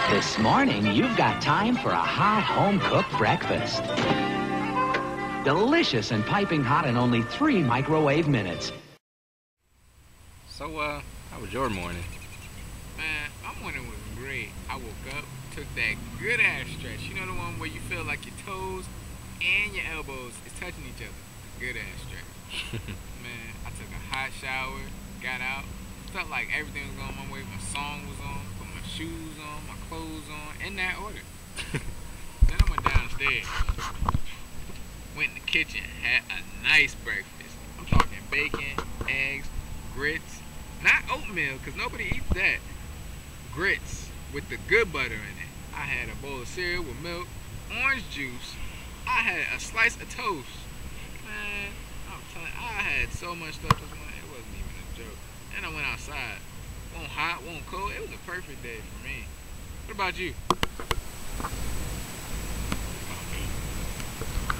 This morning, you've got time for a hot home-cooked breakfast. Delicious and piping hot in only 3 microwave minutes. So, how was your morning? Man, my morning was great. I woke up, took that good-ass stretch. You know the one where you feel like your toes and your elbows is touching each other? Good-ass stretch. Man, I took a hot shower, got out, felt like everything was going my way. My song was on, put my shoes on, my clothes on, in that order. Then I went downstairs, went in the kitchen, had a nice breakfast. I'm talking bacon, eggs, grits, not oatmeal, because nobody eats that. Grits with the good butter in it. I had a bowl of cereal with milk, orange juice. I had a slice of toast. Man, I'm telling you, I had so much stuff this morning, it wasn't even a joke. And I went outside. Won't hot, won't cold. It was a perfect day for me. What about you?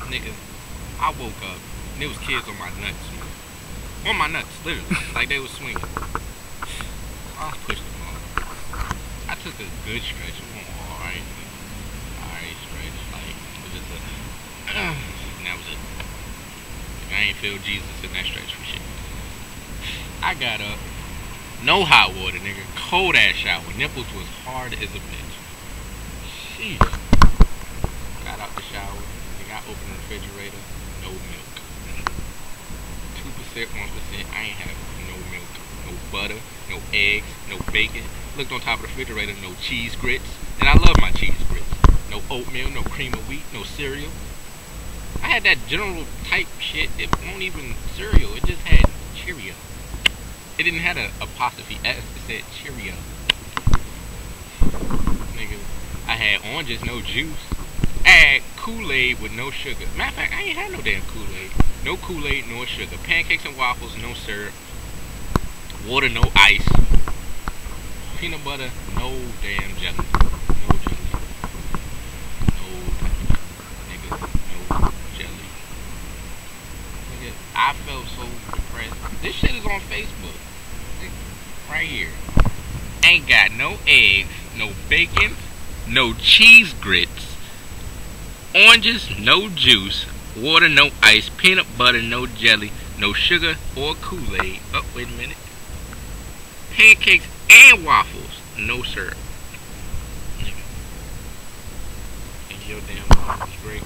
Nigga, I woke up and there was kids on my nuts. On my nuts, literally. Like they was swinging. I pushed them off. I took a good stretch. It wasn't alright. Alright stretch. Like, it was just a... and that was it. I ain't feel Jesus in that stretch for shit. I got up. No hot water, nigga. Cold ass shower. Nipples was hard as a bitch. Sheesh. Got out the shower. Nigga, I opened the refrigerator. No milk. 2%, 1%. I ain't have no milk. No butter. No eggs. No bacon. Looked on top of the refrigerator. No cheese grits. And I love my cheese grits. No oatmeal. No cream of wheat. No cereal. I had that general type shit. It wasn't even cereal. It just had Cheerio. It didn't have an apostrophe S. It said Cheerio. Nigga, I had oranges, no juice. I had Kool-Aid with no sugar. Matter of fact, I ain't had no damn Kool-Aid. No Kool-Aid, no sugar. Pancakes and waffles, no syrup. Water, no ice. Peanut butter, no damn jelly. No jelly. No jelly. Nigga, I felt so depressed. This shit is on Facebook. Right here. Ain't got no eggs, no bacon, no cheese grits, oranges, no juice, water, no ice, peanut butter, no jelly, no sugar or Kool-Aid. Oh, wait a minute. Pancakes and waffles, no syrup. Nigga. And your damn mom is great.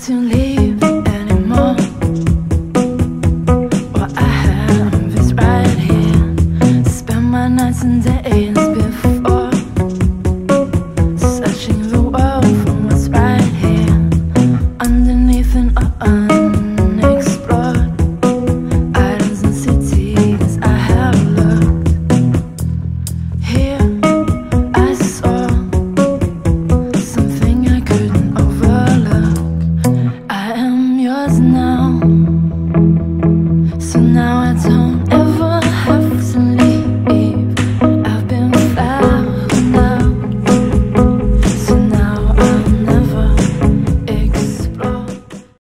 To leave